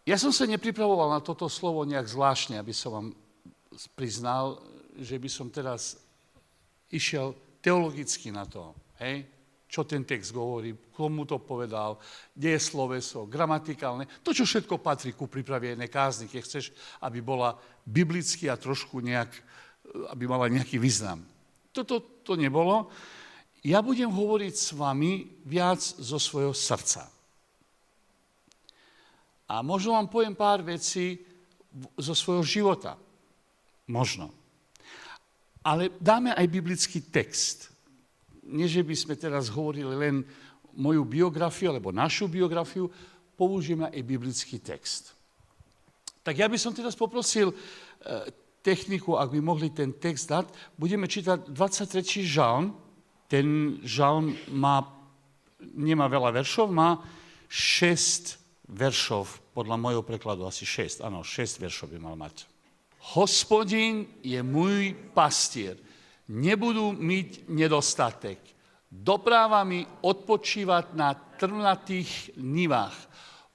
Ja som sa nepripravoval na toto slovo nejak zvláštne, aby som vám priznal, že by som teraz išiel teologicky na to. Hej? Čo ten text hovorí, komu to povedal, kde je sloveso, gramatikálne. To, čo všetko patrí ku príprave jednej kázni, keď chceš, aby bola biblicky a trošku nejak, aby mala nejaký význam. Toto to nebolo. Ja budem hovoriť s vami viac zo svojho srdca. A možno vám poviem pár vecí zo svojho života. Možno. Ale dáme aj biblický text. Nie, že by sme teraz hovorili len moju biografiu, alebo našu biografiu, použijeme aj biblický text. Tak ja by som teraz poprosil techniku, ak by mohli ten text dať. Budeme čítať 23. žalm. Ten žalm nemá veľa veršov, má 6 veršov, podľa môjho prekladu asi 6. Áno, 6 veršov by mal mať. Hospodin je môj pastier, nebudú mať nedostatek. Dopráva mi odpočívať na trnatých nivách.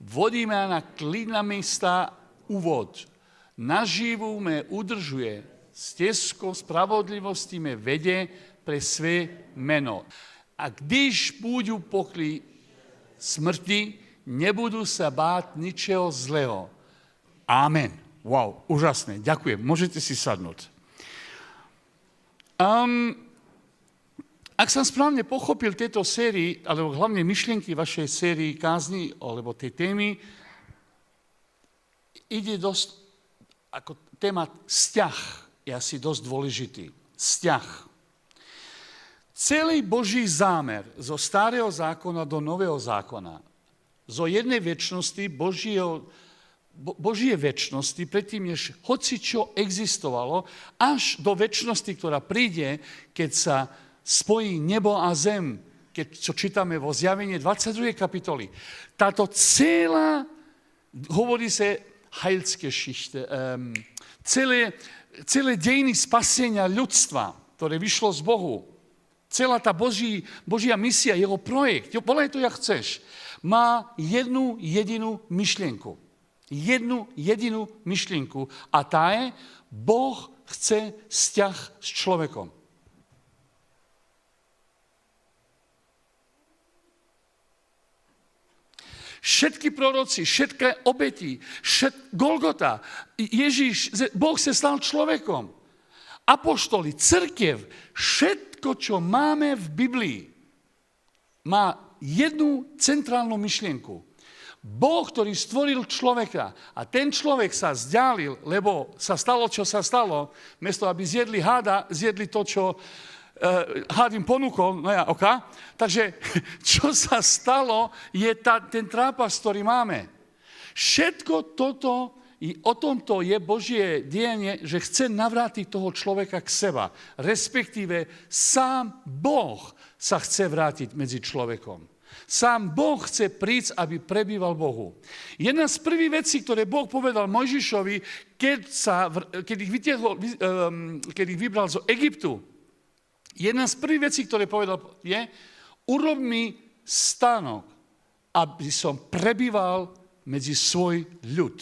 Vodí ma na klidné miesta úvod. Naživu me udržuje, stezkou spravodlivosti me vedie pre své meno. A když pôjdu pokry smrti, nebudú sa báť ničeho zlého. Amen. Wow, úžasné. Ďakujem. Môžete si sadnúť. Ak som správne pochopil tejto sérii, alebo hlavne myšlienky vašej sérii kázni, alebo tej témy, ide dosť, ako téma vzťah je asi dosť dôležitý. Vzťah. Celý Boží zámer zo starého zákona do nového zákona, zo jednej večnosti, Božie večnosti, predtým, než hocičo existovalo, až do večnosti, ktorá príde, keď sa spojí nebo a zem, čo čítame vo Zjavení 22. kapitoli. Táto celá, hovorí sa Heilsgeschichte, celé dejiny spasenia ľudstva, ktoré vyšlo z Bohu, celá tá Božia misia, jeho projekt, volaj to, jak chceš, má jednu jedinú myšlienku. Jednu jedinú myšlienku. A tá je, Boh chce vzťah s človekom. Všetky proroci, všetké obety, Golgota, Ježíš, Boh sa stal človekom. Apoštoli, cirkev, všetko, čo máme v Biblii, má jednu centrálnu myšlienku. Boh, ktorý stvoril človeka a ten človek sa vzdialil, lebo sa stalo, čo sa stalo, miesto, aby zjedli hada, zjedli to, čo had im ponúkol, no ja, oka. Takže, čo sa stalo, je ten trápas, ktorý máme. Všetko toto, i o tomto je Božie dianie, že chce navrátiť toho človeka k seba. Respektíve, sám Boh sa chce vrátiť medzi človekom. Sám Boh chce prísť, aby prebýval Bohu. Jedna z prvých vecí, ktoré Boh povedal Mojžišovi, keď ich vybral zo Egyptu, jedna z prvých vecí, ktoré povedal, je, urob mi stánok, aby som prebýval medzi svoj ľud.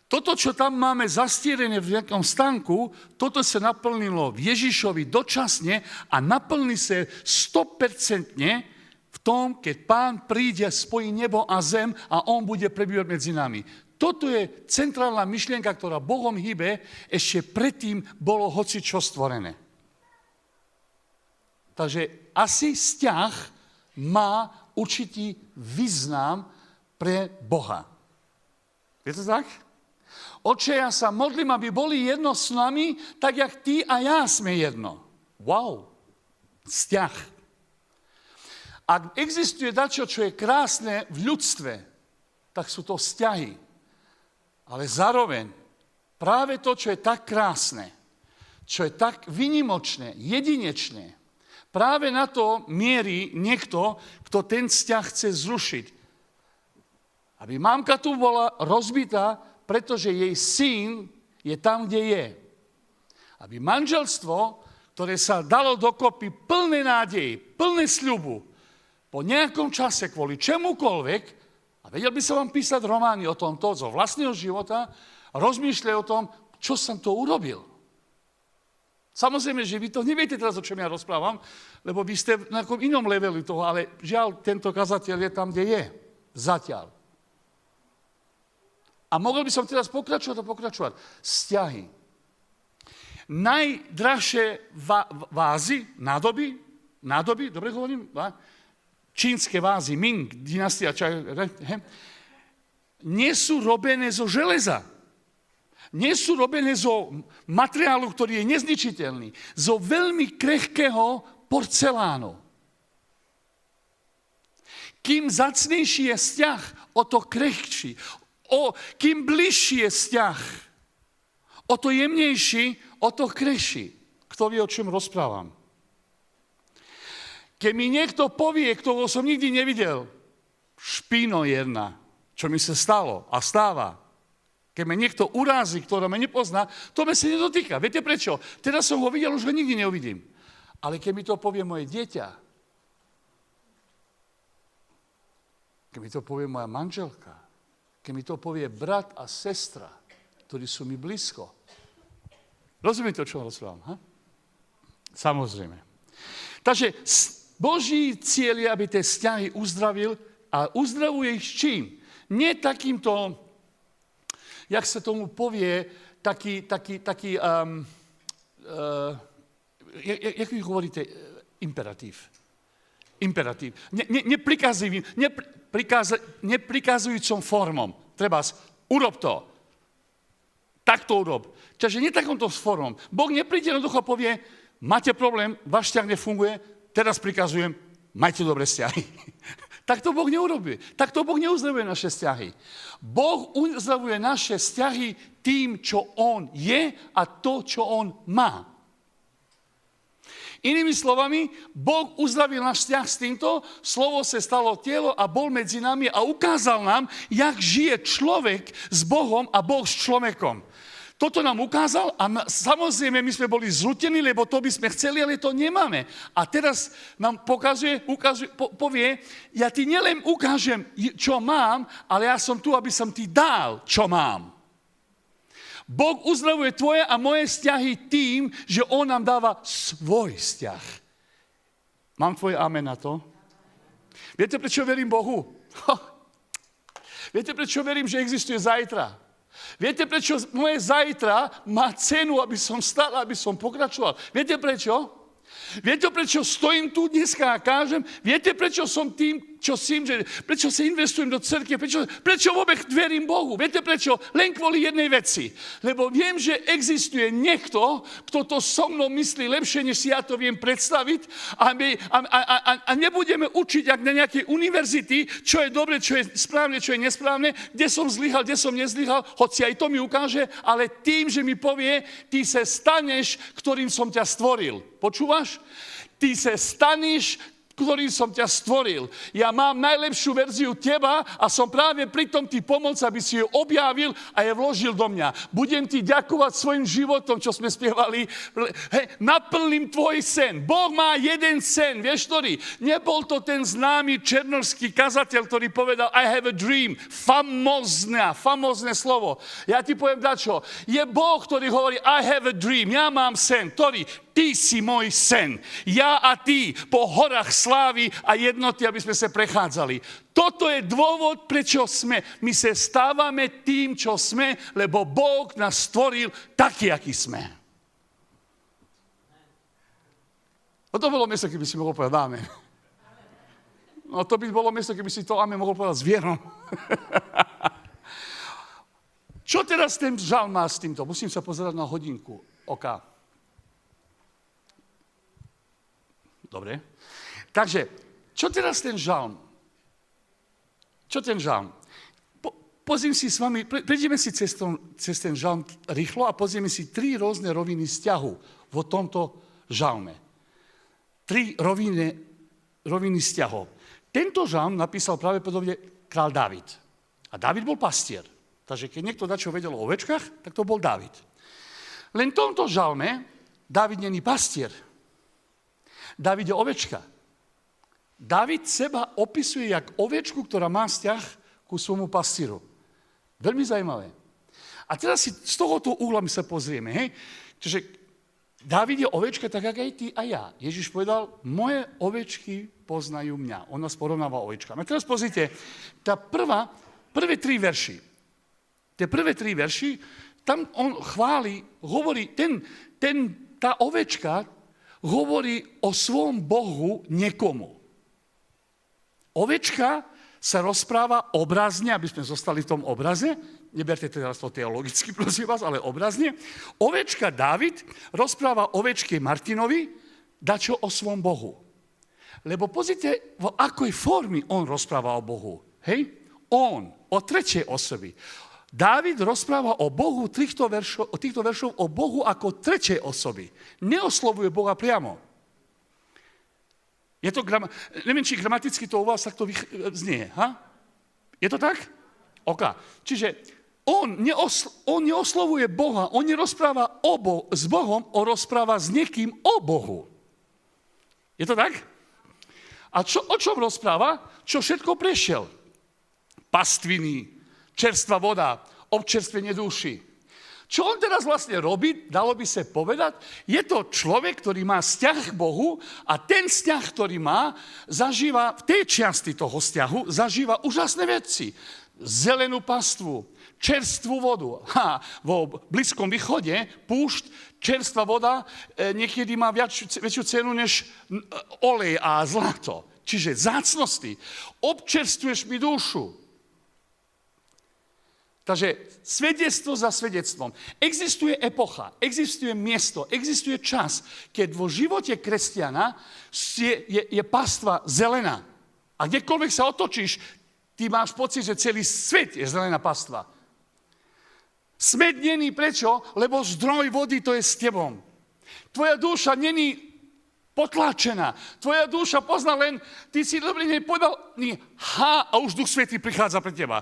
Toto, čo tam máme zastierené v nejakom stánku, toto sa naplnilo v Ježišovi dočasne a naplní sa 100% v tom, keď Pán príde, spojí nebo a zem a on bude prebývať medzi nami. Toto je centrálna myšlienka, ktorá Bohom hýbe, ešte predtým bolo hocičo stvorené. Takže asi vzťah má určitý význam pre Boha. Je to tak? Oče, ja sa modlím, aby boli jedno s nami, tak jak ty a ja sme jedno. Wow. Vzťah. Ak existuje dačo, čo je krásne v ľudstve, tak sú to vzťahy. Ale zároveň práve to, čo je tak krásne, čo je tak vynimočné, jedinečné, práve na to mierí niekto, kto ten vzťah chce zrušiť. Aby mamka tu bola rozbitá, pretože jej syn je tam, kde je. Aby manželstvo, ktoré sa dalo dokopy plné nádeji, plné sľubu, po nejakom čase kvôli čemukoľvek, A vedel by som vám písať romány o tomto zo vlastného života, rozmýšľať o tom, čo som to urobil. Samozrejme, že vy to neviete teraz, o čom ja rozprávam, lebo vy ste na nejakom inom leveli toho, ale žiaľ, tento kazateľ je tam, kde je. Zatiaľ. A mohol by som teraz pokračovať. Vzťahy. Najdražšie vázy, nádoby, dobre hovorím? Čínske vázy, Ming, dynastia, nie sú robené zo železa. Nie sú robené zo materiálu, ktorý je nezničiteľný. Zo veľmi krehkého porcelánu. Kým zacnejší je vzťah, o to krehčí. Kým bližší je vzťah, o to jemnejší, o to krehší. Kto vie, o čom rozprávam? Keď mi niekto povie, ktorého som nikdy nevidel, špíno jedna, čo mi sa stalo a stáva. Keď ma niekto urázi, ktorý ma nepozná, to ma sa nedotýka. Viete prečo? Teraz som ho videl, už ho nikdy neuvidím. Ale keď mi to povie moje dieťa, keď mi to povie moja manželka, keď mi to povie brat a sestra, ktorí sú mi blízko. Rozumiete, o čom rozprávam? Ha? Samozrejme. Takže Boží cieľ je, aby tie vzťahy uzdravil a uzdravuje ich s čím? Nie takýmto, jak sa tomu povie, jak vy hovoríte, imperatív. Neprikazujúcom formom. Treba urob to. Tak to urob. Čiže nie takomto formom. Boh nepríde jednoducho a povie, máte problém, váš vzťah nefunguje, teraz prikazujem, majte dobré vzťahy. Tak to Boh neurobí. Tak to Boh neuzdravuje naše vzťahy. Boh uzdravuje naše vzťahy tým, čo On je a to, čo On má. Inými slovami, Boh uzdravil náš vzťah s týmto, slovo sa stalo telo a bol medzi nami a ukázal nám, jak žije človek s Bohom a Boh s človekom. Toto nám ukázal a samozrejme my sme boli zrútení, lebo to by sme chceli, ale to nemáme. A teraz nám povie, ja ti nielen ukážem, čo mám, ale ja som tu, aby som ti dal, čo mám. Boh uzdravuje tvoje a moje vzťahy tým, že On nám dáva svoj vzťah. Mám tvoje amen na to? Viete, prečo verím Bohu? Viete, prečo verím, že existuje zajtra? Viete, prečo moje zajtra má cenu, aby som stal, aby som pokračoval? Viete, prečo? Viete, prečo stojím tu dneska a kážem? Viete, prečo som tým, čo prečo sa investujem do cirkvi? Prečo vôbec verím Bohu? Viete, prečo? Len kvôli jednej veci. Lebo viem, že existuje niekto, kto to so mnou myslí lepšie, než si ja to viem predstaviť a nebudeme učiť, ak na nejakej univerzity, čo je dobre, čo je správne, čo je nesprávne, kde som zlyhal, kde som nezlyhal, hoci aj to mi ukáže, ale tým, že mi povie, ty sa staneš, ktorým som ťa stvoril. Počúvaš? Ty sa staneš, ktorým som ťa stvoril. Ja mám najlepšiu verziu teba a som práve pri tom ti pomôcť, aby si ju objavil a je vložil do mňa. Budem ti ďakovať svojim životom, čo sme spievali. Naplním tvoj sen. Boh má jeden sen, vieš ktorý? Nebol to ten známy černošský kazateľ, ktorý povedal I have a dream. Famózne slovo. Ja ti poviem dačo. Je Boh, ktorý hovorí I have a dream. Ja mám sen. Ktorý? Ty si môj sen. Ja a ty po horách slávy a jednoty, aby sme sa prechádzali. Toto je dôvod, prečo my sa stávame tým, čo sme, lebo Boh nás stvoril taký, aký sme. No to bolo miesto, keby si mohol povedať amen. No to by bolo miesto, keby si to amen mohol povedať s vierou. Čo teraz ten žalm má s týmto? Musím sa pozerať na hodinku oka. Dobre. Takže, čo teraz ten žalm? Čo ten žalm? Pozriem si s vami, prejdeme si cez ten žalm rýchlo a pozrieme si 3 rôzne roviny vzťahu vo tomto žalme. 3 roviny vzťahov. Tento žalm napísal práve podobne král Dávid. A Dávid bol pastier. Takže keď niekto dačo vedel o ovečkách, tak to bol Dávid. Len v tomto žalme Dávid není pastier. Dávid je ovečka. Dávid seba opisuje jak ovečku, ktorá má vzťah ku svojmu pastíru. Veľmi zaujímavé. A teraz si z tohoto uhla my sa pozrieme. Hej? Čiže Dávid je ovečka, tak ako aj ty a ja. Ježiš povedal, moje ovečky poznajú mňa. On nás porovnáva ovečkami. A teraz pozrite, prvé tri verši. Tie prvé tri verši, tam on chváli, hovorí, tá ovečka hovorí o svom Bohu niekomu. Ovečka sa rozpráva obrazne, aby sme zostali v tom obraze. Neberte teraz to teologicky, prosím vás, ale obrazne. Ovečka Dávid rozpráva ovečke Martinovi dačo o svom Bohu. Lebo pozrite, v akoj formy on rozpráva o Bohu. Hej? On, o tretej osoby. Dávid rozpráva o Bohu týchto veršov o Bohu ako tretej osoby. Neoslovuje Boha priamo. Je to neviem, či gramaticky to u vás takto znie. Ha? Je to tak? OK. Čiže on neoslovuje Boha, on nerozpráva s Bohom, on rozpráva s niekým o Bohu. Je to tak? A o čom rozpráva? Čo všetko prešiel? Pastviny, čerstvá voda, občerstvenie duši. Čo on teraz vlastne robí, dalo by sa povedať, je to človek, ktorý má vzťah k Bohu a ten vzťah, ktorý má, zažíva v tej časti toho vzťahu, zažíva úžasné veci. Zelenú pastvu, čerstvú vodu. Vo Blízkom východe púšť, čerstvá voda niekedy má väčšiu cenu než olej a zlato. Čiže vzácnosti. Občerstvuješ mi dušu. Takže svedectvo za svedectvom. Existuje epocha, existuje miesto, existuje čas, keď vo živote kresťana je pastva zelená. A kdekoľvek sa otočíš, ty máš pocit, že celý svet je zelená pastva. Smet není prečo? Lebo zdroj vody to je s tebom. Tvoja duša není potláčená. Tvoja duša pozná len, ty si dobrý nepovedal, a už Duch Svätý prichádza pre teba.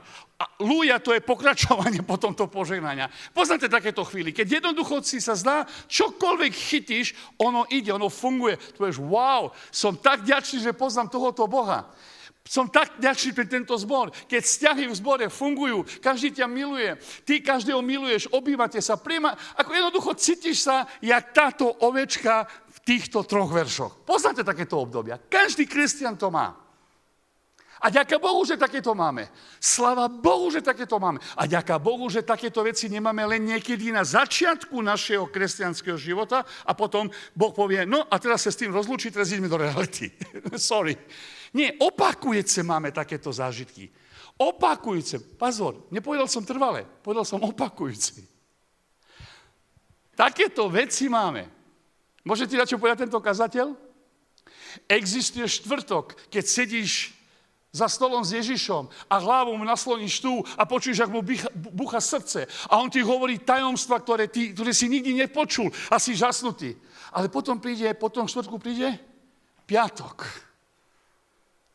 Lúja, to je pokračovanie potom toho požehnania. Poznáte takéto chvíli, keď jednoducho si sa zdá, čokoľvek chytíš, ono ide, ono funguje. Tu vieš, wow, som tak vďačný, že poznám tohoto Boha. Som tak vďačný pre tento zbor. Keď vzťahy v zbore fungujú, každý ťa miluje, ty každého miluješ, obývate sa, ako jednoducho cítiš sa, jak táto ovečka v týchto troch veršoch. Poznáte takéto obdobia. Každý kresťan to má. A ďaká Bohu, že takéto máme. Sláva Bohu, že takéto máme. A ďaká Bohu, že takéto veci nemáme len niekedy na začiatku našeho kresťanského života a potom Boh povie, no a teraz sa s tým rozlúči, teraz ideme do reality. Sorry. Nie, opakujúce máme takéto zážitky. Opakujúce. Pozor, nepovedal som trvale, povedal som opakujúci. Takéto veci máme. Môžete dať čo povedať tento kazateľ? Existuje štvrtok, keď sedíš za stolom s Ježišom a hlavou mu nasloníš tú a počuješ, ak mu búcha srdce. A on ti hovorí tajomstva, ktoré si nikdy nepočul a si žasnutý. Ale potom štvrtku príde piatok.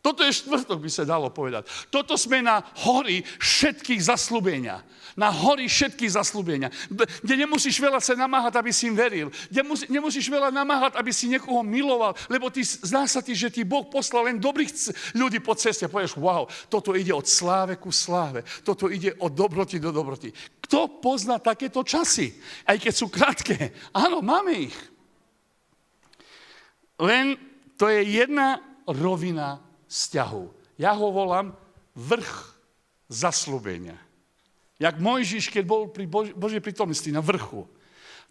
Toto je štvrtok, by sa dalo povedať. Toto sme na hori všetkých zasľúbenia. Na hori všetkých zasľúbenia. Kde nemusíš veľa sa namáhať, aby si im veril. Kde nemusíš veľa namáhať, aby si niekoho miloval. Lebo zdá sa ti, že ti Boh poslal len dobrých ľudí po ceste. Povieš, wow, toto ide od sláve ku sláve. Toto ide od dobroty do dobroty. Kto pozná takéto časy? Aj keď sú krátke. Áno, máme ich. Len to je jedna rovina vzťahu. Ja ho volám vrch zasľúbenia. Jak Mojžiš, keď bol pri Božej prítomnosti na vrchu.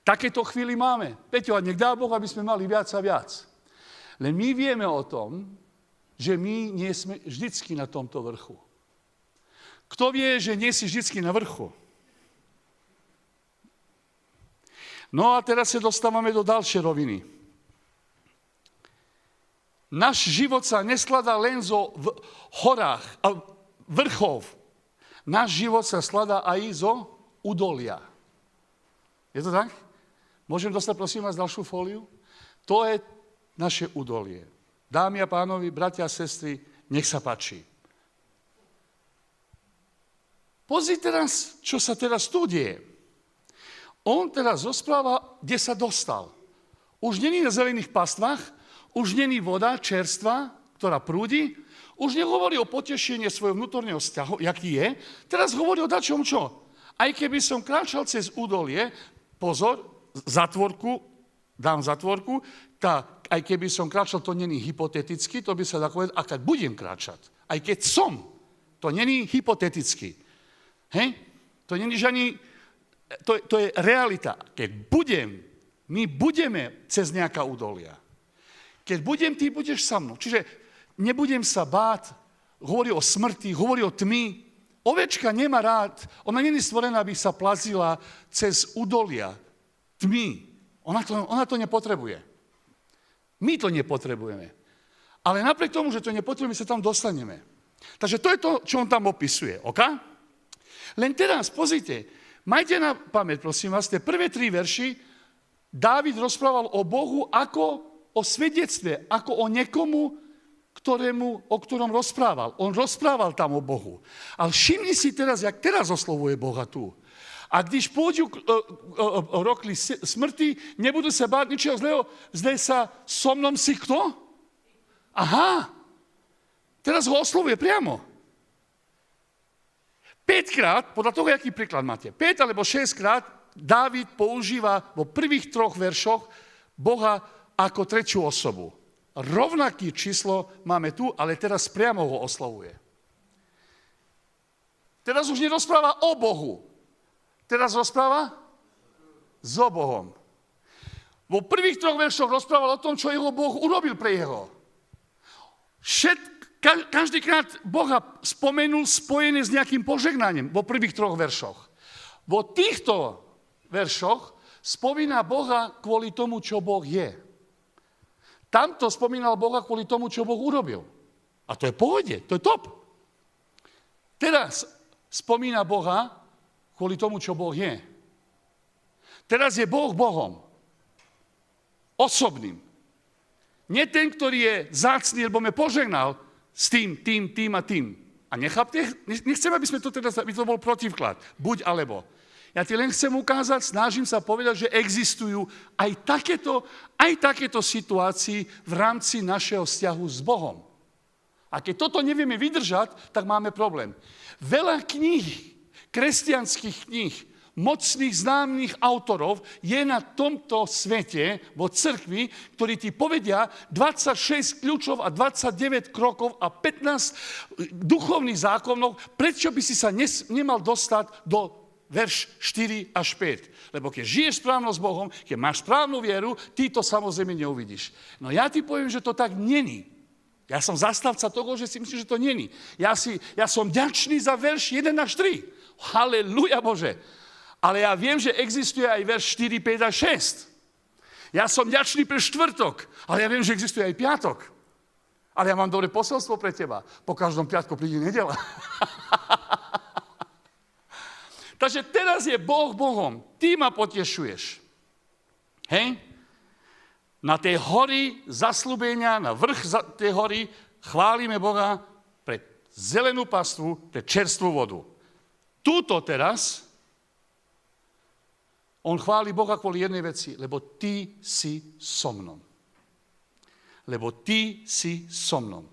Takéto chvíli máme. Peťo, a nech dá Boh, aby sme mali viac a viac. Len my vieme o tom, že my nie sme vždycky na tomto vrchu. Kto vie, že nie si vždycky na vrchu? No a teraz sa dostávame do ďalšej roviny. Náš život sa neskladá len zo horách a vrchov. Náš život sa skladá aj zo údolia. Je to tak? Môžem dostať, prosím vás, ďalšiu fóliu? To je naše údolie. Dámy a pánovi, bratia a sestry, nech sa páči. Pozrite teraz, čo sa teraz tu deje. On teraz rozpráva, kde sa dostal. Už není na zelených pastvách, už není voda čerstva, ktorá prúdi, Už nehovorí o potešení svojho vnútorného vzťahu, jaký je, teraz hovorí o dačom čo. Aj keby som kráčal cez údolie, pozor, dám zatvorku, tak aj keby som kráčal, to není hypoteticky, to by sa dá povedať, a keď budem kráčať, aj keď som, to není hypoteticky. Hej? To není žiadny, to je realita. Keď my budeme cez nejaká údolia. Keď budem, ty budeš sa mnou. Čiže nebudem sa báť, hovorí o smrti, hovorí o tmy. Ovečka nemá rád, ona nie je stvorená, aby sa plazila cez údolia tmy. Ona to nepotrebuje. My to nepotrebujeme. Ale napriek tomu, že to nepotrebujeme, sa tam dostaneme. Takže to je to, čo on tam opisuje. OK? Len teraz, pozrite, majte na pamäť, prosím vás, tie prvé 3 verši, Dávid rozprával o Bohu ako o svedectve, ako o niekomu, o ktorom rozprával. On rozprával tam o Bohu. Ale všimni si teraz, jak teraz oslovuje Boha tu. A když pôjdu rokli smrti, nebudú sa báť ničeho zlého, zdaj sa so mnom si kto? Aha, teraz ho oslovuje priamo. 5-krát, podľa toho, aký príklad máte, 5 alebo 6-krát Dávid používa vo prvých 3 veršoch Boha ako tretiu osobu. Rovnaké číslo máme tu, ale teraz priamo ho oslovuje. Teraz už nerozpráva o Bohu. Teraz rozpráva so Bohom. Vo prvých 3 veršoch rozprával o tom, čo jeho Boh urobil pre jeho. Každýkrát Boha spomenul spojené s nejakým požegnaním vo prvých 3 veršoch. Vo týchto veršoch spomína Boha kvôli tomu, čo Boh je. Tamto spomínal Boha kvôli tomu, čo Boh urobil. A to je pohode, to je top. Teraz spomína Boha kvôli tomu, čo Boh je. Teraz je Boh Bohom. Osobným. Nie ten, ktorý je zácný, lebo me požehnal s tým a tým. A nechcem, aby sme to teda, aby to bol protivklad. Buď alebo. Ja ti len chcem ukázať, snažím sa povedať, že existujú aj takéto situácii v rámci našeho vzťahu s Bohom. A keď toto nevieme vydržať, tak máme problém. Veľa kníh, kresťanských kníh, mocných známych autorov je na tomto svete, vo cirkvi, ktorí ti povedia 26 kľúčov a 29 krokov a 15 duchovných zákonov, prečo by si sa nemal dostať do verš 4 až 5. Lebo keď žiješ správno s Bohom, keď máš správnu vieru, ty to samozrejme neuvidíš. No ja ti poviem, že to tak není. Ja som zastavca toho, že si myslím, že to není. Ja som vďačný za verš 1 až 3. Halelúja Bože. Ale ja viem, že existuje aj verš 4, 5 a 6. Ja som vďačný pre štvrtok, ale ja viem, že existuje aj piatok. Ale ja mám dobré posolstvo pre teba. Po každom piatku príde nedeľa. Takže teraz je Boh Bohom. Ty ma potešuješ. Hej? Na tej hory zasľúbenia, na vrch tej hory chválime Boha pre zelenú pastvu, pre čerstvú vodu. Túto teraz on chváli Boha kvôli jednej veci, lebo ty si so mnou. Lebo ty si so mnou.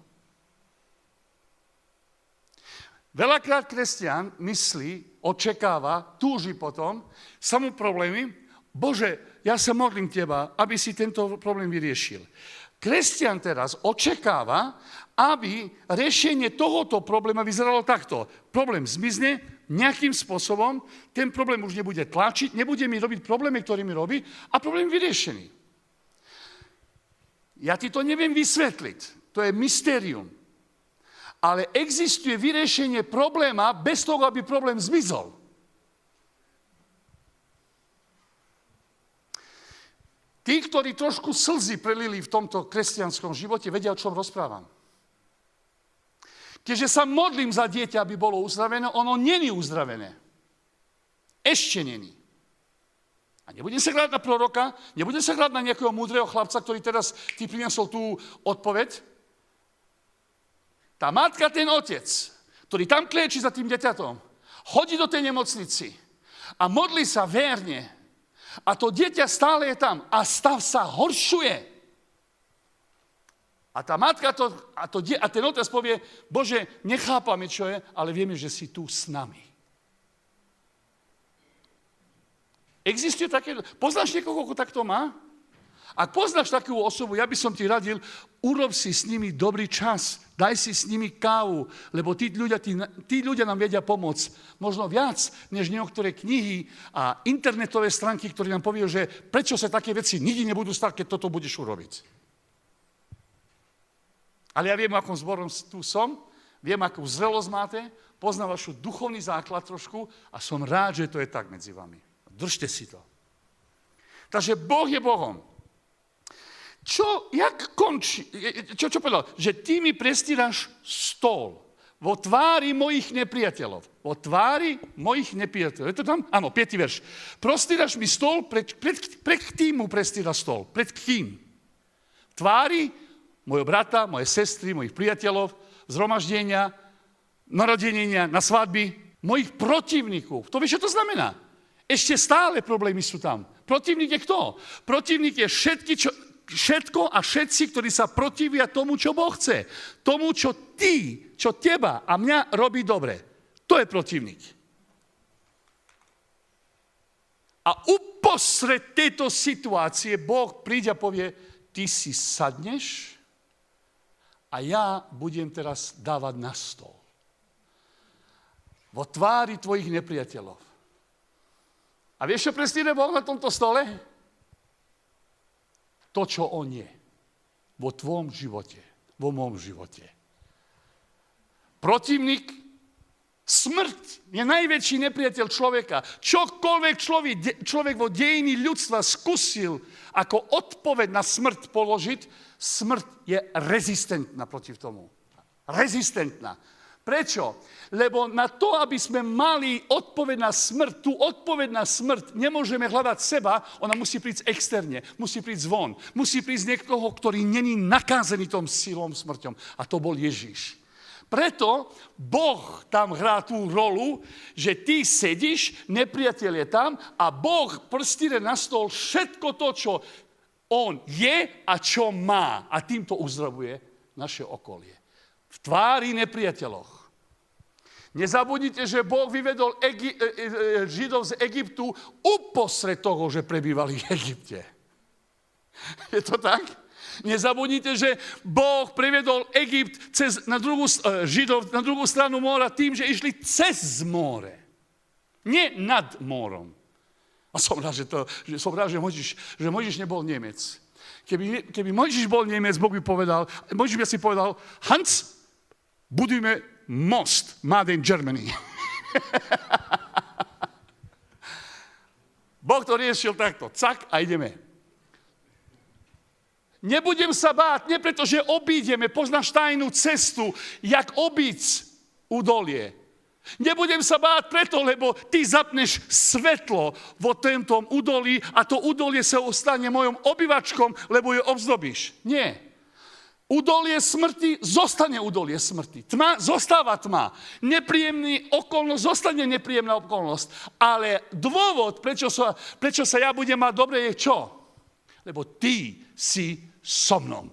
Veľakrát kresťan myslí, očakáva, túži potom, sa mu problémy, Bože, ja sa modlím teba, aby si tento problém vyriešil. Kresťan teraz očakáva, aby riešenie tohoto probléma vyzeralo takto. Problém zmizne nejakým spôsobom, ten problém už nebude tlačiť, nebude mi robiť problémy, ktoré mi robí a problém vyriešený. Ja ti to neviem vysvetliť. To je mystérium. Ale existuje vyriešenie probléma bez toho, aby problém zmizol. Tí, ktorí trošku slzy prelili v tomto kresťanskom živote, vedia, o čom rozprávam. Keďže sa modlím za dieťa, aby bolo uzdravené, ono není uzdravené. Ešte není. A nebudem sa hľadať na proroka, nebudem sa hľadať na nejakého múdreho chlapca, ktorý teraz ti priniesol tú odpoveď. Tá matka, ten otec, ktorý tam klieči za tým dieťatom, chodí do tej nemocnici a modlí sa verne. A to dieťa stále je tam a stav sa horšuje. A tá matka a ten otec povie, Bože, nechápame, čo je, ale vieme, že si tu s nami. Existuje také... Poznáš niekoho, ako takto má? Ak poznáš takú osobu, ja by som ti radil, urob si s nimi dobrý čas. Daj si s nimi kávu, lebo tí ľudia nám vedia pomôcť. Možno viac, než niektoré knihy a internetové stránky, ktoré nám poviú, že prečo sa také veci nikdy nebudú stať, keď toto budeš urobiť. Ale ja viem, v akom zborom tu som, viem, akú zrelosť máte, poznám vašu duchovný základ trošku a som rád, že to je tak medzi vami. Držte si to. Takže Boh je Bohom. Čo povedal? Že ty mi prestíraš stôl vo tvári mojich nepriateľov. Vo tvári mojich nepriateľov. Je to tam? Áno, 5. verš. Prostíraš mi stôl, pred kým mu prestíraš stôl? Pred kým? V tvári mojho brata, moje sestry, mojich priateľov, zhromaždenia, narodenenia, na svadby, mojich protivníkov. To vieš, čo to znamená? Ešte stále problémy sú tam. Protivník je kto? Protivník je všetko a všetci, ktorí sa protivia tomu, čo Boh chce. Tomu, čo teba a mňa robí dobre. To je protivník. A uprostred tejto situácie Boh príde a povie, ty si sadneš a ja budem teraz dávať na stôl. Vo tvári tvojich nepriateľov. A vieš, čo prestíre Boh na tomto stole? To, čo on je. Vo tvojom živote. Vo môjom živote. Protivník, smrť je najväčší nepriateľ človeka. Čokoľvek človek vo dejiny ľudstva skúsil ako odpoveď na smrť položiť, smrť je rezistentná proti tomu. Rezistentná. Prečo? Lebo na to, aby sme mali odpoveď na smrť, tú odpoveď na smrť nemôžeme hľadať seba, ona musí prísť externe, musí prísť von, musí prísť niekoho, ktorý není nakázený tom silom smrťom. A to bol Ježiš. Preto Boh tam hrá tú rolu, že ty sedíš, nepriateľ je tam a Boh prestíre na stôl všetko to, čo on je a čo má. A týmto uzdravuje naše okolie. V tvári nepriateľoch. Nezabudnite, že Boh vyvedol Židov z Egyptu uprostred toho, že prebývali v Egypte. Je to tak? Nezabudnite, že Boh privedol Egypt Židov na druhú stranu mora tým, že išli cez more. Nie nad morom. A som rád, že Mojžiš nebol Nemec. Keby Mojžiš bol Nemec, Boh by povedal, Mojžiš by si povedal, Hans, budujme most made in Germany. Boh to riešil takto. Cak a ideme. Nebudem sa báť, nie preto, že obídeme, poznáš tajnú cestu, jak obísť údolie. Nebudem sa báť preto, lebo ty zapneš svetlo vo tomto údolí a to údolie sa ostane mojom obývačkom, lebo ju obzdobíš. Nie. Údolie smrti zostane údolie smrti. Tma zostáva tma. Nepríjemný okolnosť zostane nepríjemná okolnosť. Ale dôvod, prečo sa ja budem mať dobre, je čo? Lebo ty si so mnou.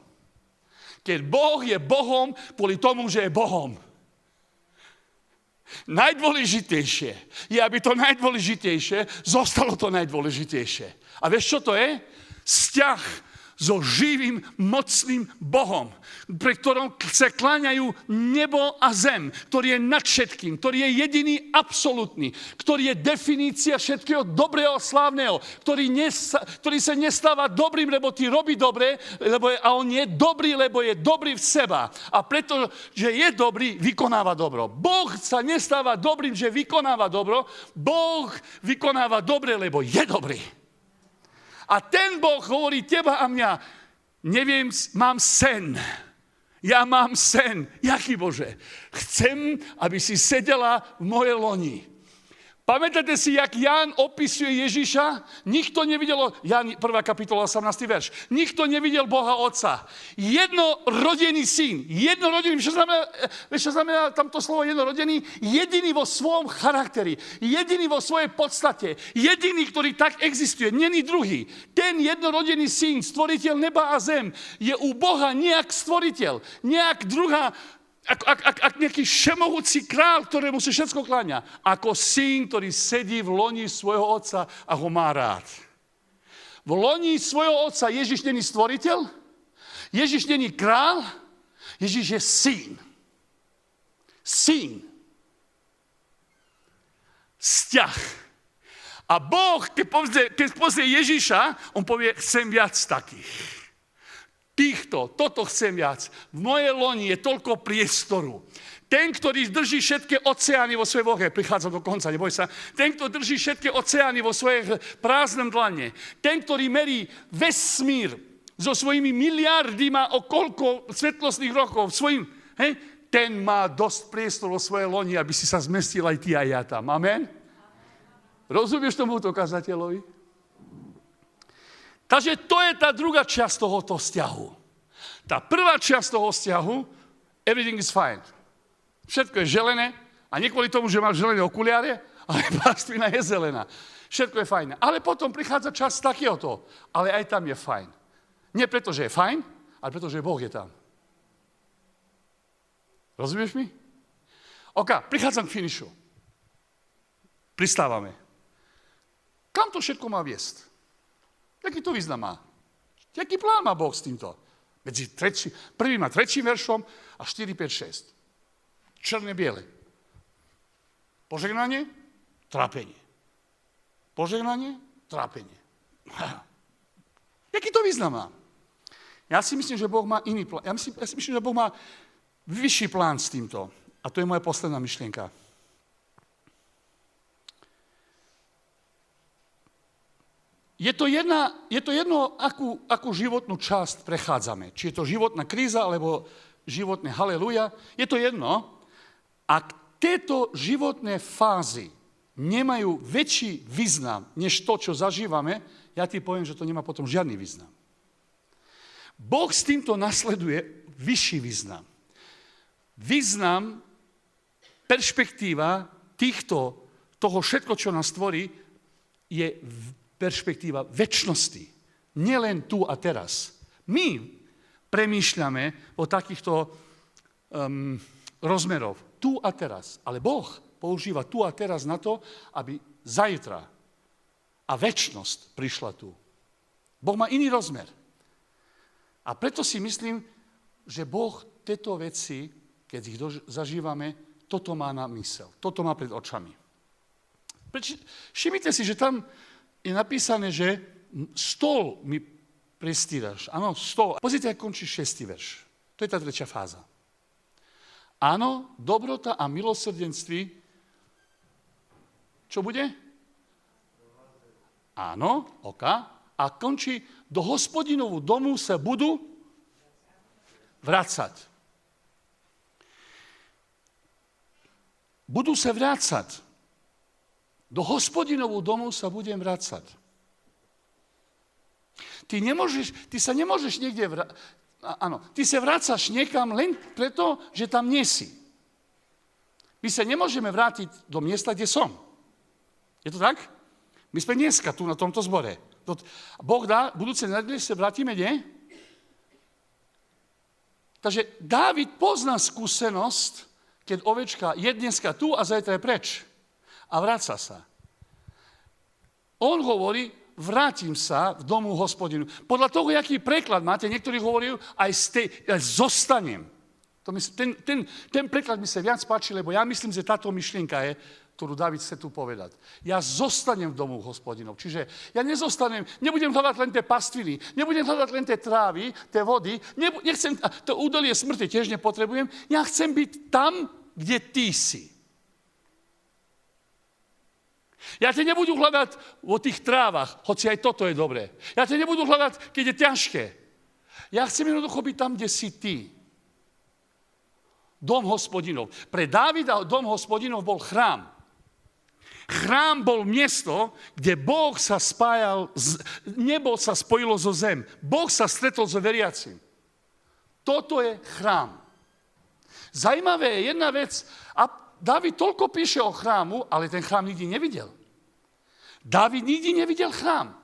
Keď Boh je Bohom, kvôli tomu, že je Bohom. Najdôležitejšie je, aby to najdôležitejšie zostalo to najdôležitejšie. A vieš, čo to je? Vzťah so živým, mocným Bohom, pre ktorom sa kláňajú nebo a zem, ktorý je nad všetkým, ktorý je jediný, absolútny, ktorý je definícia všetkého dobrého a slávneho, ktorý sa nestáva dobrým, lebo ti robí dobre, a on je dobrý, lebo je dobrý v seba. A preto, že je dobrý, vykonáva dobro. Boh sa nestáva dobrým, že vykonáva dobro, Boh vykonáva dobre, lebo je dobrý. A ten Boh hovorí teba a mňa, neviem, mám sen. Ja mám sen. Jaký Bože? Chcem, aby si sedela v mojej loni. Pamätáte si, jak Ján opisuje Ježiša? Nikto nevidel, Ján 1. kapitola, 18. verš. Nikto nevidel Boha Otca. Jednorodený syn. Jednorodený, čo znamená tamto slovo jednorodený? Jediný vo svojom charakteri. Jediný vo svojej podstate. Jediný, ktorý tak existuje. Není druhý. Ten jednorodený syn, stvoriteľ neba a zem, je u Boha nejak stvoriteľ. Nejak druhá. Ak nejaký všemohúci král, ktorému sa všetko kláňa, ako syn, ktorý sedí v loni svojho otca a ho má rád. V loni svojho otca Ježiš není stvoriteľ, Ježiš není král, Ježiš je syn. Syn. Vzťah. A Boh, keď pozrie Ježiša, on povie, chcem viac takých. Toto chcem viac. V mojej loni je toľko priestoru. Ten, ktorý drží všetky oceány vo svojej vohe, prichádza do konca, neboj sa. Ten, kto drží všetky oceány vo svojej prázdnom dlane. Ten, ktorý merí vesmír so svojimi miliardy, má o koľko svetlostných rokov, ten má dosť priestoru vo svojej loni, aby si sa zmestil aj ty a ja tam. Amen? Rozumieš tomuto kazateľovi? Takže to je tá druhá časť tohoto vzťahu. Tá prvá časť toho vzťahu, everything is fine. Všetko je želené, a nie kvôli tomu, že máš želené okuliare, ale pastvina je zelená. Všetko je fajn. Ale potom prichádza čas takéhoto, ale aj tam je fajn. Nie preto, že je fajn, ale preto, že Boh je tam. Rozumieš mi? OK, prichádzam k finišu. Pristávame. Kam to všetko má viesť? Jaký to význam má? Jaký plán má Boh s týmto? Medzi prvým a tretím veršom a 4, 5, 6. Černé-biele. Požehnanie, trápenie. Požehnanie, trápenie. Jaký to význam má? Ja si myslím, že Boh má iný plán. Ja si myslím, že Boh má vyšší plán s týmto. A to je moja posledná myšlienka. Je to jedno, akú životnú časť prechádzame. Či je to životná kríza, alebo životné haleluja. Je to jedno. Ak tieto životné fázy nemajú väčší význam, než to, čo zažívame, ja ti poviem, že to nemá potom žiadny význam. Boh s týmto nasleduje vyšší význam. Význam, perspektíva toho všetko, čo nás tvorí, je perspektíva večnosti. Nielen tu a teraz. My premýšľame o takýchto rozmerov. Tu a teraz. Ale Boh používa tu a teraz na to, aby zajtra a večnosť prišla tu. Boh má iný rozmer. A preto si myslím, že Boh tieto veci, keď ich zažívame, toto má na mysel. Toto má pred očami. Všimnite si, že tam je napísané, že stôl mi prestíraš. Áno, stôl. Pozrite, ako končí 6. verš. To je tá tretia fáza. Áno, dobrota a milosrdenství. Čo bude? Áno, OK. A končí, do Hospodinovú domu sa budú vracať. Budú sa vrácať. Do Hospodinovú domu sa budem vracať. Ty sa nemôžeš niekde ty sa vracaš niekam len preto, že tam nie si. My sa nemôžeme vrátiť do miesta, kde som. Je to tak? My sme dneska tu na tomto zbore. Boh dá, budúce nedele sa vrátime, nie? Takže Dávid pozná skúsenosť, keď ovečka je dneska tu a zajtra je preč. A vráca sa. On hovorí, vrátim sa v domu Hospodinu. Podľa toho, aký preklad máte, niektorí hovorí, zostanem. Ten preklad mi sa viac páči, lebo ja myslím, že táto myšlienka je, ktorú Dávid chce tu povedať. Ja zostanem v domu Hospodinov. Čiže ja nebudem hľadať len tie pastviny, nebudem hľadať len tie trávy, tie vody, nechcem, to údolie smrti tiež nepotrebujem, ja chcem byť tam, kde ty si. Ja ťa nebudú hľadať vo tých trávach, hoci aj toto je dobré. Ja ťa nebudú hľadať, keď je ťažké. Ja chcem jednoducho byť tam, kde si ty. Dom Hospodinov. Pre Dávida dom Hospodinov bol chrám. Chrám bol miesto, kde Boh sa spájal, nebo sa spojilo so zem. Boh sa stretol so veriacim. Toto je chrám. Zajímavé je jedna vec, a Dávid toľko píše o chrámu, ale ten chrám nikdy nevidel. Dávid nikdy nevidel chrám.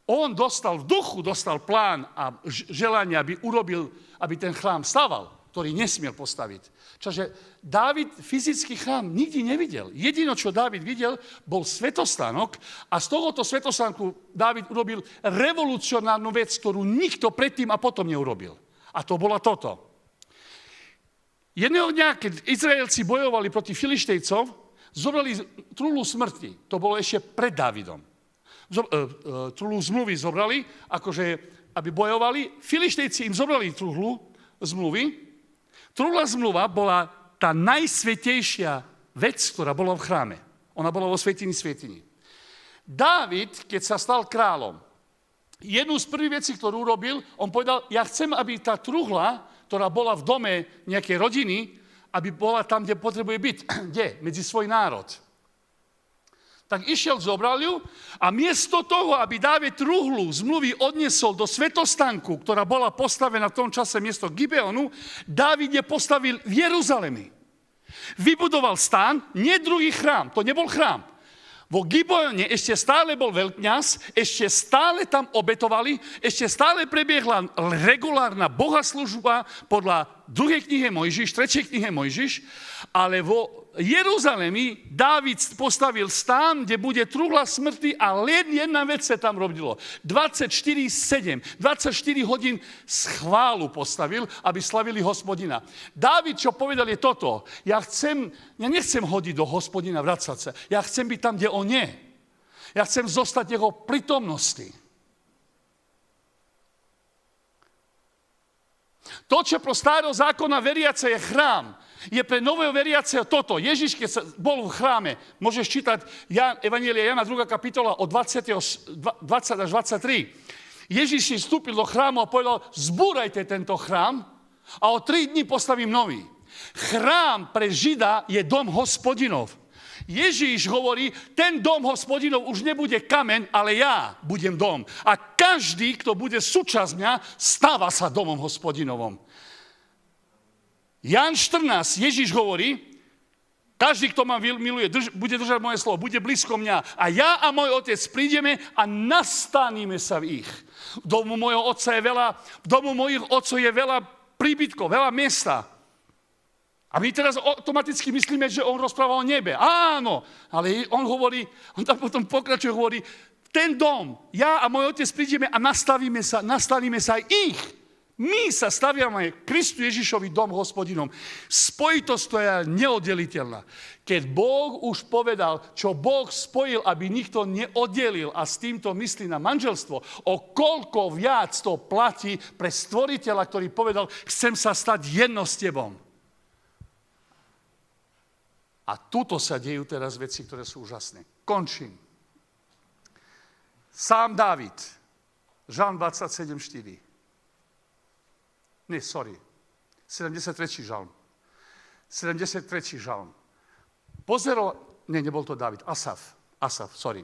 On dostal v duchu, dostal plán a želanie, aby ten chrám staval, ktorý nesmiel postaviť. Čiže Dávid fyzický chrám nikdy nevidel. Jedino, čo Dávid videl, bol svetostánok a z tohoto svetostánku Dávid urobil revolucionárnu vec, ktorú nikto predtým a potom neurobil. A to bola toto. Jedného dňa, keď Izraelci bojovali proti Filištejcom, zobrali truhlu smrti. To bolo ešte pred Dávidom. Truhlu zmluvy zobrali, akože, aby bojovali. Filištejci im zobrali truhlu zmluvy. Truhla zmluva bola tá najsvätejšia vec, ktorá bola v chráme. Ona bola vo svätyni svätyní. Dávid, keď sa stal kráľom, jednu z prvých vecí, ktorú urobil, on povedal, ja chcem, aby tá truhla, ktorá bola v dome nejakej rodiny, aby bola tam, kde potrebuje byť. Kde? Medzi svoj národ. Tak išiel, zobral ju a miesto toho, aby Dávid truhlu zmluvy odniesol do svetostánku, ktorá bola postavená v tom čase miesto Gibeonu, Dávid je postavil v Jeruzalemi. Vybudoval stán, nie druhý chrám, to nebol chrám. Vo Gibeone ešte stále bol veľkňaz, ešte stále tam obetovali, ešte stále prebiehla regulárna bohoslužba podľa 2. knihe Mojžiš, 3. knihe Mojžiš, ale vo Jeruzalemi Dávid postavil stán, kde bude truhla smrti a len jedna vec sa tam robilo. 24/7, 24 hodín schválu postavil, aby slavili Hospodina. Dávid, čo povedal, je toto. Ja nechcem hodiť do Hospodina, vracať sa. Ja chcem byť tam, kde on je. Ja chcem zostať jeho prítomnosti. To, čo pro starého zákona veriace je chrám, je pre nového veriaceho toto. Ježiš, keď bol v chráme, môžeš čítať Evanjelia Jana 2. kapitola od 20 až 23. Ježiš vstúpil do chrámu a povedal, zbúrajte tento chrám a o 3 dní postavím nový. Chrám pre Žida je dom Hospodinov. Ježíš hovorí, ten dom Hospodinov už nebude kameň, ale ja budem dom. A každý, kto bude súčasť mňa, stáva sa domom Hospodinovom. Ján 14, Ježíš hovorí, každý, kto ma miluje, bude držať moje slovo, bude blízko mňa. A ja a môj otec prídeme a nastaníme sa v ich. V domu mojho otca je veľa, v domu mojich otcov je veľa príbytkov, veľa miesta. A my teraz automaticky myslíme, že on rozpráva o nebe. Áno, ale on hovorí, on tam potom pokračuje, hovorí, ten dom, ja a môj otec prídeme a nastavíme sa ich. My sa staviame Kristu Ježišovi dom Hospodinom. Spojitosť to je neoddeliteľná. Keď Boh už povedal, čo Boh spojil, aby nikto neoddelil a s týmto myslí na manželstvo, o koľko viac to platí pre stvoriteľa, ktorý povedal, chcem sa stať jedno s tebom. A tuto sa dejú teraz veci, ktoré sú úžasné. Končím. Sám Dávid, Žalm 27:4. 73. žalm. 73. žalm. Nebol to Dávid, Asaf, 27.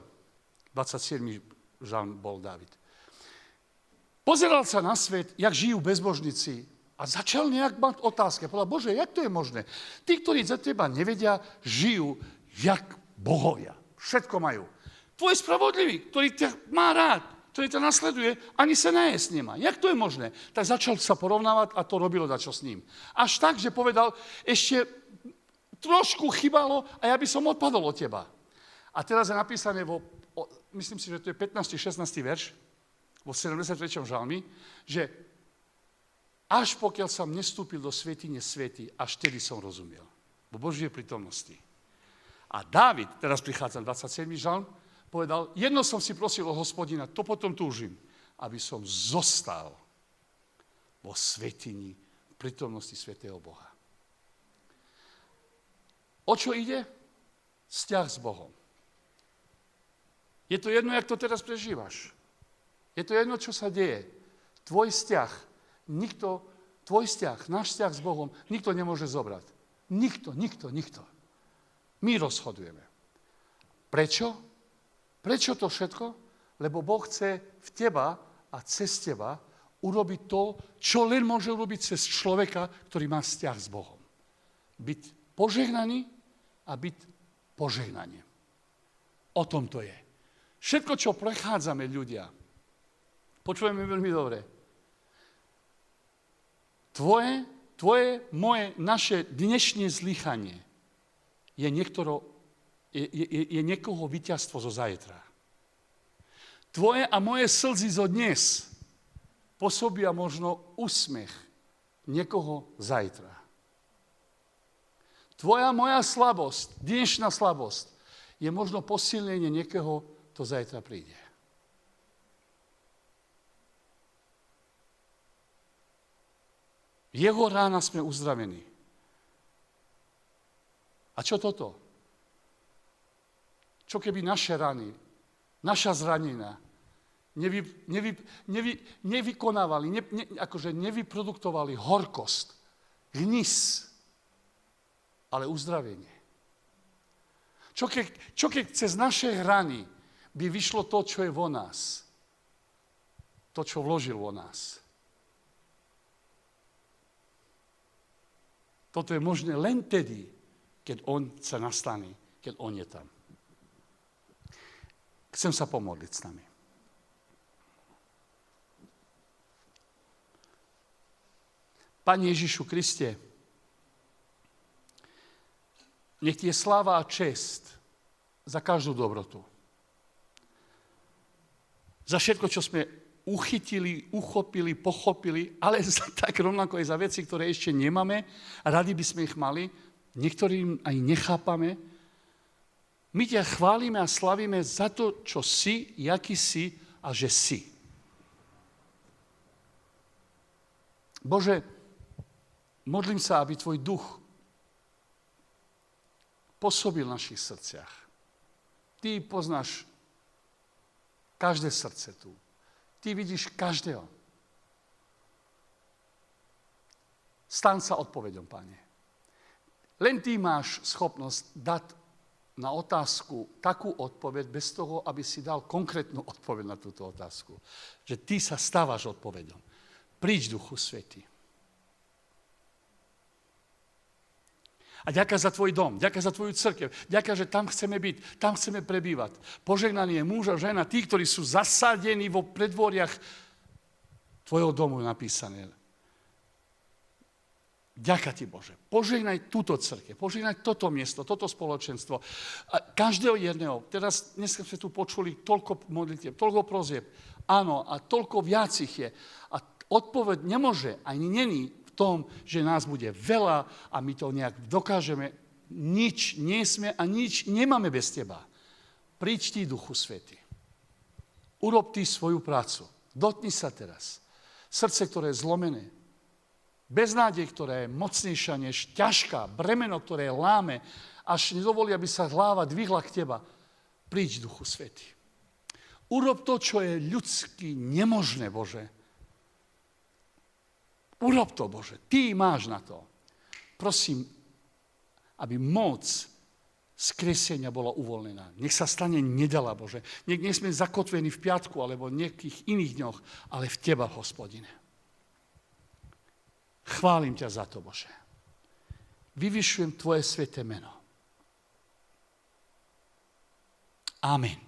žalm bol Dávid. Pozeral sa na svet, jak žijú bezbožníci a začal nejak mať otázky. Povedal, Bože, jak to je možné? Tí, ktorí za teba nevedia, žijú jak bohovia. Všetko majú. Tvoj spravodlivý, ktorý ťa má rád, ktorý ťa nasleduje, ani sa najesť nemá. Jak to je možné? Tak začal sa porovnávať a to robilo dačo s ním. Až tak, že povedal, ešte trošku chybalo a ja by som odpadol od teba. A teraz je napísané, myslím si, že to je 15. 16. verš, vo 73. žalmi, že až pokiaľ som nestúpil do svätyne svätí, až tedy som rozumiel. Vo Božej prítomnosti. A Dávid, teraz prichádza 27. žalm, povedal, jedno som si prosil o Hospodina, to potom túžim, aby som zostal vo svätyni prítomnosti svätého Boha. O čo ide? Vzťah s Bohom. Je to jedno, jak to teraz prežívaš. Je to jedno, čo sa deje. Tvoj vzťah, náš vzťah s Bohom, nikto nemôže zobrať. Nikto. My rozhodujeme. Prečo? Prečo to všetko? Lebo Boh chce v teba a cez teba urobiť to, čo len môže urobiť cez človeka, ktorý má vzťah s Bohom. Byť požehnaný a byť požehnanie. O tom to je. Všetko, čo prechádzame ľudia, počujeme veľmi dobre. Tvoje, moje, naše dnešné zlyhanie je niekoho víťazstvo zo zajtra. Tvoje a moje slzy zo dnes pôsobia možno úsmech niekoho zajtra. Tvoja moja slabosť, dnešná slabosť, je možno posilnenie niekoho, to zajtra príde. Jeho rána sme uzdravení. A čo toto? Čo keby naše rany, naša zranina nevykonávali, nevyproduktovali horkosť, hnis, ale uzdravenie. Čo keď cez naše rany by vyšlo to, čo je vo nás? To, čo vložil vo nás. Toto je možné len tedy, keď on sa nastane, keď on je tam. Chcem sa pomodliť s nami. Pane Ježišu Kriste, nech ti je sláva a čest za každú dobrotu. Za všetko, čo sme uchytili, uchopili, pochopili, ale tak rovnako aj za veci, ktoré ešte nemáme, radi by sme ich mali, niektorým aj nechápame. My ťa chválime a slavíme za to, čo si, jaký si a že si. Bože, modlím sa, aby tvoj duch pôsobil v našich srdciach. Ty poznáš každé srdce tu. Ty vidíš každého. Staň sa odpoveďom, Pane. Len ty máš schopnosť dať na otázku takú odpoveď, bez toho, aby si dal konkrétnu odpoveď na túto otázku. Že ty sa stávaš odpoveďom. Príď, Duchu Svätý. A ďakujem za tvoj dom, ďakujem za tvoju cirkev, ďakujem, že tam chceme byť, tam chceme prebývať. Požehnaný je muž a žena, tí, ktorí sú zasadení vo predvoriach tvojho domu napísané. Ďakujem ti, Bože. Požehnaj túto cirkev, požehnaj toto miesto, toto spoločenstvo. A každého jedného. Teraz dnes sme tu počuli toľko modlitieb, toľko prozieb. Áno, a toľko viac ich je. A odpoveď nemôže, ani není v tom, že nás bude veľa a my to nejak dokážeme. Nič nie sme a nič nemáme bez teba. Príď ti, Duchu Svätý. Urob ty svoju prácu. Dotkni sa teraz. Srdce, ktoré je zlomené. Beznádej, ktorá je mocnejšia než ťažká. Bremeno, ktoré je láme. Až nedovolí, aby sa hlava dvihla k teba. Príď, Duchu Svätý. Urob to, čo je ľudsky nemožné, Bože. Urob to, Bože. Ty máš na to. Prosím, aby moc skresenia bola uvoľnená. Nech sa stane nedela, Bože. Nech sme zakotvení v piatku alebo v nejakých iných dňoch, ale v Teba, Hospodine. Chválim ťa za to, Bože. Vyvyšujem Tvoje sväté meno. Amen.